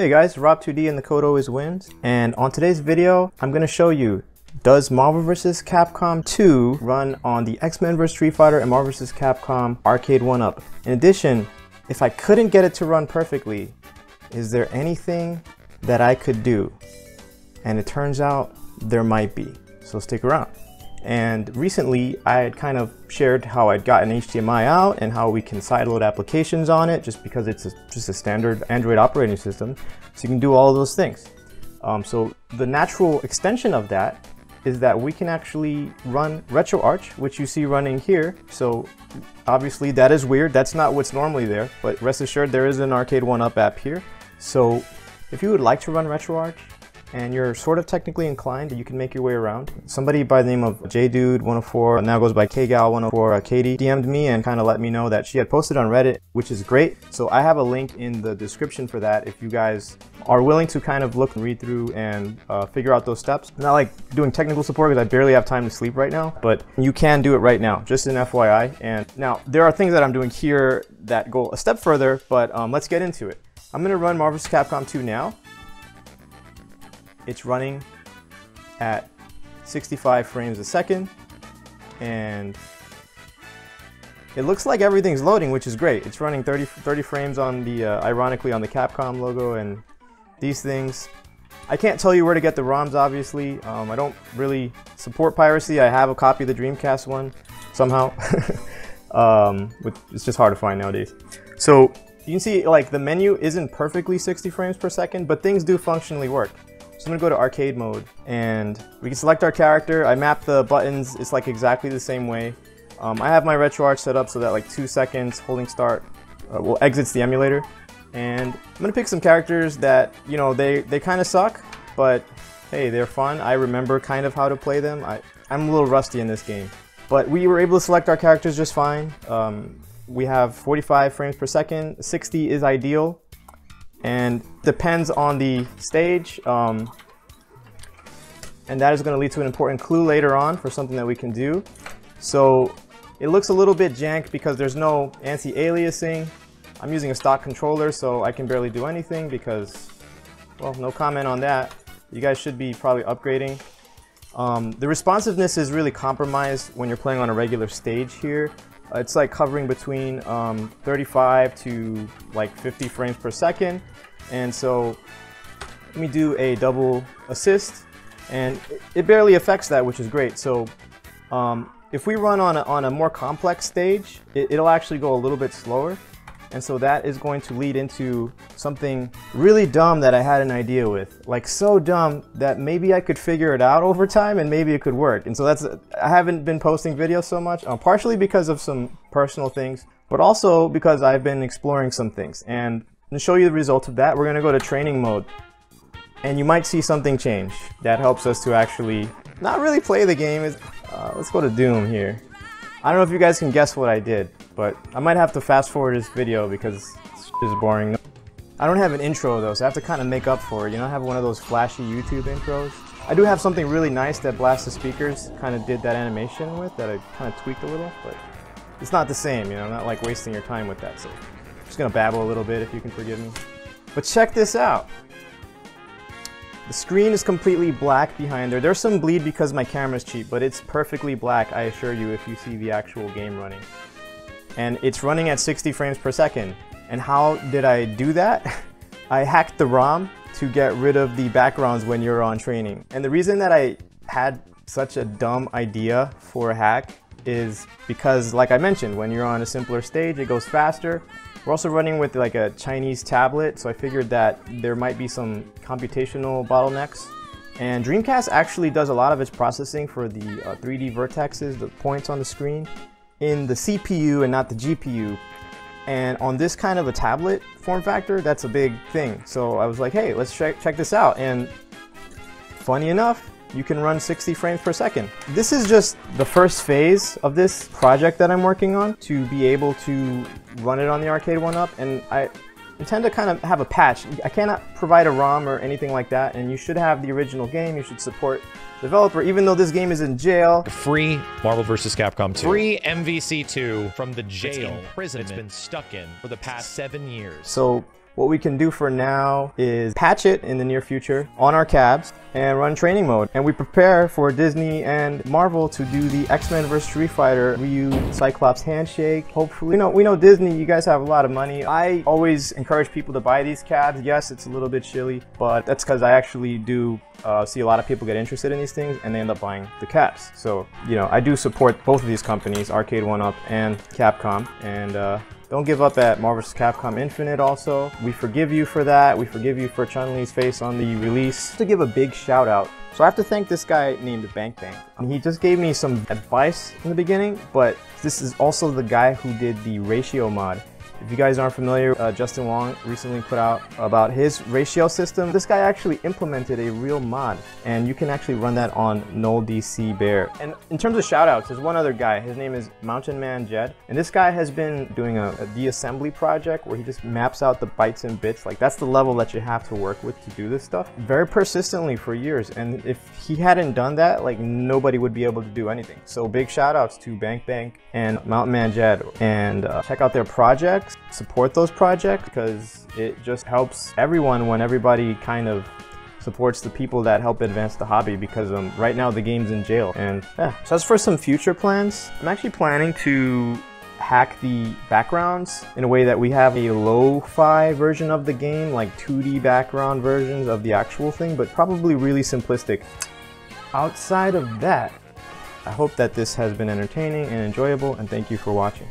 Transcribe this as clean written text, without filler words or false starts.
Hey guys, Rob2D and the code always wins. And on today's video, I'm going to show you, does Marvel vs. Capcom 2 run on the X-Men vs. Street Fighter and Marvel vs. Capcom ARCADE1UP? In addition, if I couldn't get it to run perfectly, is there anything that I could do? And it turns out there might be, so stick around. And recently I had kind of shared how I'd gotten HDMI out and how we can sideload applications on it just because it's just a standard Android operating system, so you can do all of those things. So the natural extension of that is that we can actually run RetroArch, which you see running here. So obviously that is weird, that's not what's normally there, but rest assured there is an ARCADE1UP app here. So if you would like to run RetroArch, and you're sort of technically inclined, you can make your way around. Somebody by the name of JDude104, now goes by KGal104, Katie, DM'd me and kind of let me know that she had posted on Reddit, which is great. So I have a link in the description for that if you guys are willing to kind of look and read through and figure out those steps. Not like doing technical support because I barely have time to sleep right now, but you can do it right now, just an FYI. And now there are things that I'm doing here that go a step further, but let's get into it. I'm gonna run Marvel vs. Capcom 2 now. It's running at 65 frames a second, and it looks like everything's loading, which is great. It's running 30 frames on the, ironically, on the Capcom logo and these things. I can't tell you where to get the ROMs, obviously. I don't really support piracy. I have a copy of the Dreamcast one, somehow. It's just hard to find nowadays. So you can see, like, the menu isn't perfectly 60 frames per second, but things do functionally work. So I'm gonna go to arcade mode and we can select our character. I map the buttons, it's like exactly the same way. I have my RetroArch set up so that like 2 seconds holding start will exits the emulator. And I'm gonna pick some characters that, you know, they kind of suck, but hey, they're fun. I remember kind of how to play them. I'm a little rusty in this game. But we were able to select our characters just fine. We have 45 frames per second, 60 is ideal. And depends on the stage, and that is going to lead to an important clue later on for something that we can do. So it looks a little bit jank because there's no anti-aliasing. I'm using a stock controller, so I can barely do anything because, well, no comment on that. You guys should be probably upgrading. The responsiveness is really compromised when you're playing on a regular stage here. It's like hovering between 35 to like 50 frames per second. And so let me do a double assist, and it barely affects that, which is great. So if we run on a more complex stage, it'll actually go a little bit slower. And so that is going to lead into something really dumb that I had an idea with. Like so dumb that maybe I could figure it out over time and maybe it could work. And so I haven't been posting videos so much, partially because of some personal things, but also because I've been exploring some things. And to show you the result of that, we're gonna go to training mode. And you might see something change that helps us to actually not really play the game. Let's go to Doom here. I don't know if you guys can guess what I did, but I might have to fast forward this video because it's just boring. I don't have an intro though, so I have to kind of make up for it. You know, I have one of those flashy YouTube intros. I do have something really nice that Blast the Speakers kind of did that animation with, that I kind of tweaked a little, but it's not the same, you know, I'm not like wasting your time with that. So I'm just gonna babble a little bit if you can forgive me. But check this out. The screen is completely black behind there. There's some bleed because my camera's cheap, but it's perfectly black, I assure you, if you see the actual game running. And it's running at 60 frames per second. And how did I do that? I hacked the ROM to get rid of the backgrounds when you're on training. And the reason that I had such a dumb idea for a hack is because, like I mentioned, when you're on a simpler stage, it goes faster. We're also running with like a Chinese tablet, so I figured that there might be some computational bottlenecks. And Dreamcast actually does a lot of its processing for the 3D vertexes, the points on the screen, in the CPU and not the GPU. And on this kind of a tablet form factor, that's a big thing. So I was like, hey, let's check this out. And funny enough, you can run 60 frames per second. This is just the first phase of this project that I'm working on to be able to run it on the ARCADE1UP, and I intend to kind of have a patch. I cannot provide a ROM or anything like that, and you should have the original game. You should support the developer, even though this game is in jail. Free Marvel vs. Capcom 2. Free MVC 2 from the jail prison it's been stuck in for the past 7 years. So what we can do for now is patch it in the near future on our cabs and run training mode. And we prepare for Disney and Marvel to do the X-Men vs. Street Fighter Ryu Cyclops handshake. Hopefully, we know Disney, you guys have a lot of money. I always encourage people to buy these cabs. Yes, it's a little bit chilly, but that's because I actually do see a lot of people get interested in these things and they end up buying the cabs. So, I do support both of these companies, ARCADE1UP and Capcom. And don't give up at Marvel vs. Capcom Infinite also. We forgive you for that. We forgive you for Chun-Li's face on the release. To give a big shout out. So I have to thank this guy named BankBank. He just gave me some advice in the beginning, but this is also the guy who did the RatioMod. If you guys aren't familiar, Justin Wong recently put out about his ratio system. This guy actually implemented a real mod, and you can actually run that on NullDCBear. And in terms of shoutouts, there's one other guy. His name is Mountain Man Jed, and this guy has been doing a de-assembly project where he just maps out the bytes and bits. Like, that's the level that you have to work with to do this stuff very persistently for years. And if he hadn't done that, like, nobody would be able to do anything. So big shoutouts to BankBank and Mountain Man Jed, and check out their projects. Support those projects because it just helps everyone when everybody kind of supports the people that help advance the hobby, because right now the game's in jail. And yeah, so as for some future plans, I'm actually planning to hack the backgrounds in a way that we have a lo-fi version of the game, like 2D background versions of the actual thing, but probably really simplistic. Outside of that, I hope that this has been entertaining and enjoyable, and thank you for watching.